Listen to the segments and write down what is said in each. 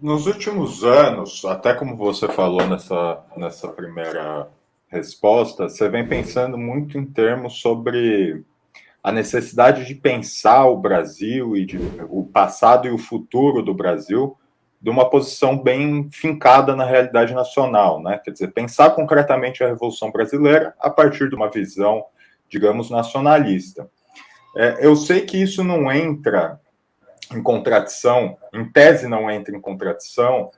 Nos últimos anos, até como você falou nessa primeira resposta, você vem pensando muito em termos sobre a necessidade de pensar o Brasil e o passado e o futuro do Brasil de uma posição bem fincada na realidade nacional, né? Quer dizer, pensar concretamente a Revolução Brasileira a partir de uma visão, digamos, nacionalista. Eu sei que isso não entra em contradição, em tese não entra em contradição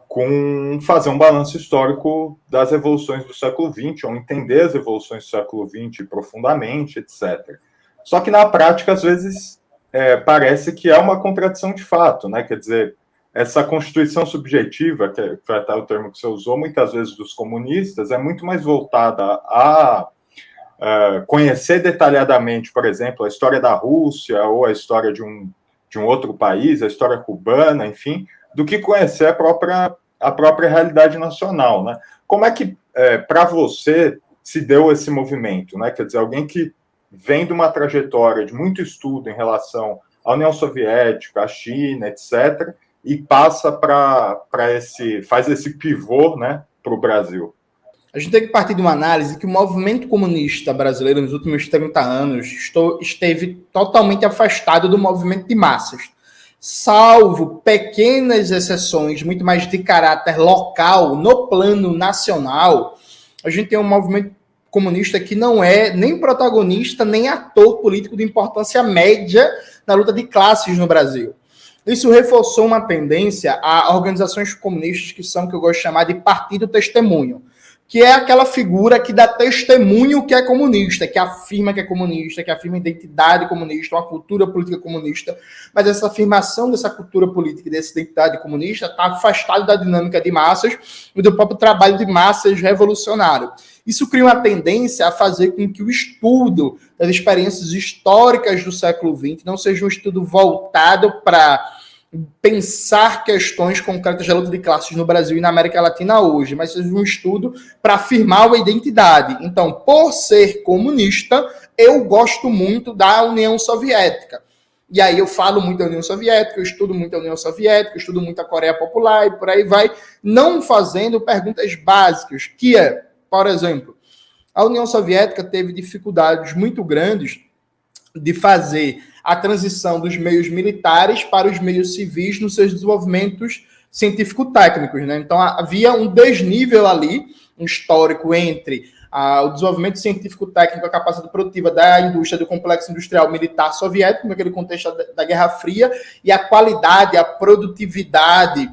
com fazer um balanço histórico das revoluções do século XX, ou entender as revoluções do século XX profundamente, etc. Só que na prática, às vezes, parece que é uma contradição de fato, né? Quer dizer, essa constituição subjetiva, que foi até o termo que você usou, muitas vezes dos comunistas, é muito mais voltada a conhecer detalhadamente, por exemplo, a história da Rússia ou a história de um outro país, a história cubana, enfim, do que conhecer a própria realidade nacional, né? Como é que, para você, se deu esse movimento, né? Quer dizer, alguém que vem de uma trajetória de muito estudo em relação à União Soviética, à China, etc., e passa faz esse pivô, né, para o Brasil. A gente tem que partir de uma análise que o movimento comunista brasileiro nos últimos 30 anos esteve totalmente afastado do movimento de massas. Salvo pequenas exceções, muito mais de caráter local, no plano nacional, a gente tem um movimento comunista que não é nem protagonista, nem ator político de importância média na luta de classes no Brasil. Isso reforçou uma tendência a organizações comunistas que são, que eu gosto de chamar de partido testemunho, que é aquela figura que dá testemunho que é comunista, que afirma que é comunista, que afirma identidade comunista, uma cultura política comunista, mas essa afirmação dessa cultura política e dessa identidade comunista está afastada da dinâmica de massas e do próprio trabalho de massas revolucionário. Isso cria uma tendência a fazer com que o estudo das experiências históricas do século XX não seja um estudo voltado para pensar questões concretas da luta de classes no Brasil e na América Latina hoje, mas seja um estudo para afirmar uma identidade. Então, por ser comunista, eu gosto muito da União Soviética. E aí eu falo muito da União Soviética, eu estudo muito a União Soviética, eu estudo muito a Coreia Popular e por aí vai, não fazendo perguntas básicas, que é, por exemplo, a União Soviética teve dificuldades muito grandes de fazer a transição dos meios militares para os meios civis nos seus desenvolvimentos científico-técnicos, né? Então havia um desnível ali, um histórico entre o desenvolvimento científico-técnico, a capacidade produtiva da indústria do complexo industrial militar soviético, naquele contexto da Guerra Fria, e a qualidade, a produtividade,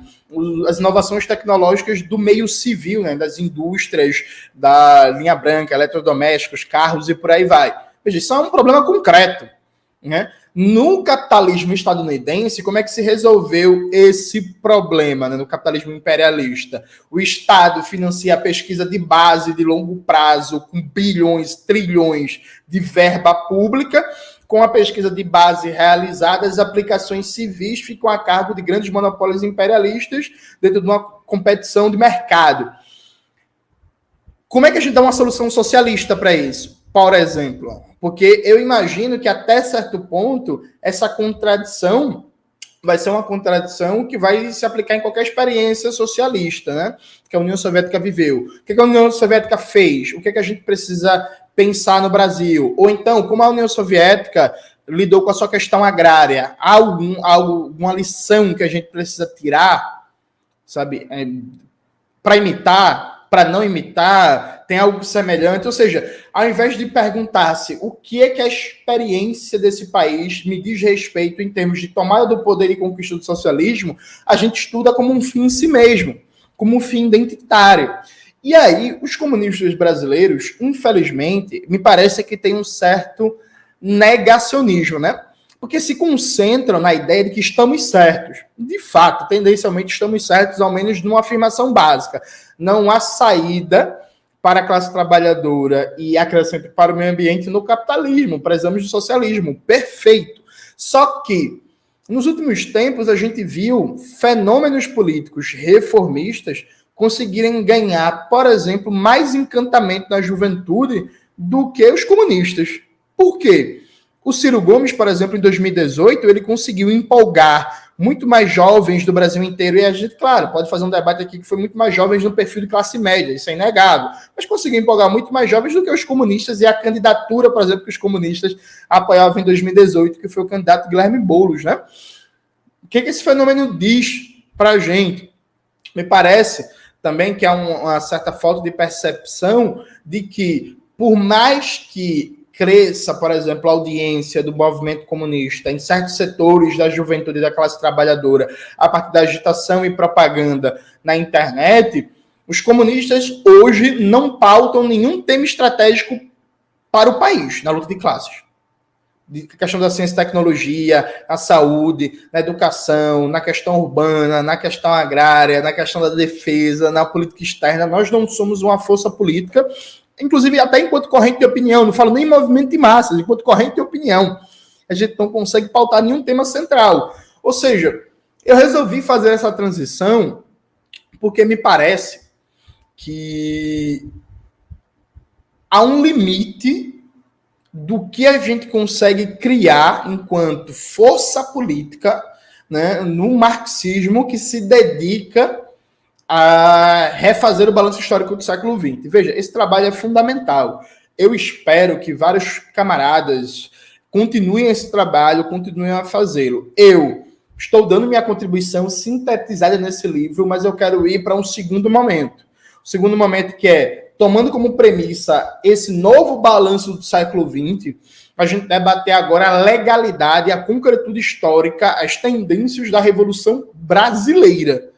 as inovações tecnológicas do meio civil, né? Das indústrias, da linha branca, eletrodomésticos, carros e por aí vai. Veja, isso é um problema concreto, né? No capitalismo estadunidense, como é que se resolveu esse problema, né? No capitalismo imperialista? O Estado financia a pesquisa de base de longo prazo com bilhões, trilhões de verba pública. Com a pesquisa de base realizada, as aplicações civis ficam a cargo de grandes monopólios imperialistas dentro de uma competição de mercado. Como é que a gente dá uma solução socialista para isso? Por exemplo, porque eu imagino que até certo ponto essa contradição vai ser uma contradição que vai se aplicar em qualquer experiência socialista, né? Que a União Soviética viveu. O que a União Soviética fez? O que a gente precisa pensar no Brasil? Ou então, como a União Soviética lidou com a sua questão agrária? Há alguma lição que a gente precisa tirar, sabe? Para imitar, para não imitar, tem algo semelhante. Ou seja, ao invés de perguntar-se o que é que a experiência desse país me diz respeito em termos de tomada do poder e conquista do socialismo, a gente estuda como um fim em si mesmo, como um fim identitário. E aí, os comunistas brasileiros, infelizmente, me parece que tem um certo negacionismo, né? Porque se concentram na ideia de que estamos certos. De fato, tendencialmente estamos certos, ao menos numa afirmação básica. Não há saída para a classe trabalhadora e acrescento para o meio ambiente no capitalismo, precisamos do socialismo. Perfeito. Só que, nos últimos tempos, a gente viu fenômenos políticos reformistas conseguirem ganhar, por exemplo, mais encantamento na juventude do que os comunistas. Por quê? O Ciro Gomes, por exemplo, em 2018, ele conseguiu empolgar muito mais jovens do Brasil inteiro, e a gente, claro, pode fazer um debate aqui que foi muito mais jovens no perfil de classe média, isso é inegável, mas conseguiu empolgar muito mais jovens do que os comunistas, e a candidatura, por exemplo, que os comunistas apoiavam em 2018, que foi o candidato Guilherme Boulos, né? O que esse fenômeno diz para a gente? Me parece também que há uma certa falta de percepção de que, por mais que cresça, por exemplo, a audiência do movimento comunista em certos setores da juventude e da classe trabalhadora, a partir da agitação e propaganda na internet, os comunistas hoje não pautam nenhum tema estratégico para o país, na luta de classes. Na questão da ciência e tecnologia, na saúde, na educação, na questão urbana, na questão agrária, na questão da defesa, na política externa. Nós não somos uma força política, inclusive até enquanto corrente de opinião, não falo nem em movimento de massas, enquanto corrente de opinião. A gente não consegue pautar nenhum tema central. Ou seja, eu resolvi fazer essa transição porque me parece que há um limite do que a gente consegue criar enquanto força política, né, no marxismo que se dedica a refazer o balanço histórico do século XX. Veja, esse trabalho é fundamental. Eu espero que vários camaradas continuem esse trabalho, continuem a fazê-lo. Eu estou dando minha contribuição sintetizada nesse livro, mas eu quero ir para um segundo momento. O segundo momento que é, tomando como premissa esse novo balanço do século XX, a gente debater agora a legalidade, a concretude histórica, as tendências da Revolução Brasileira.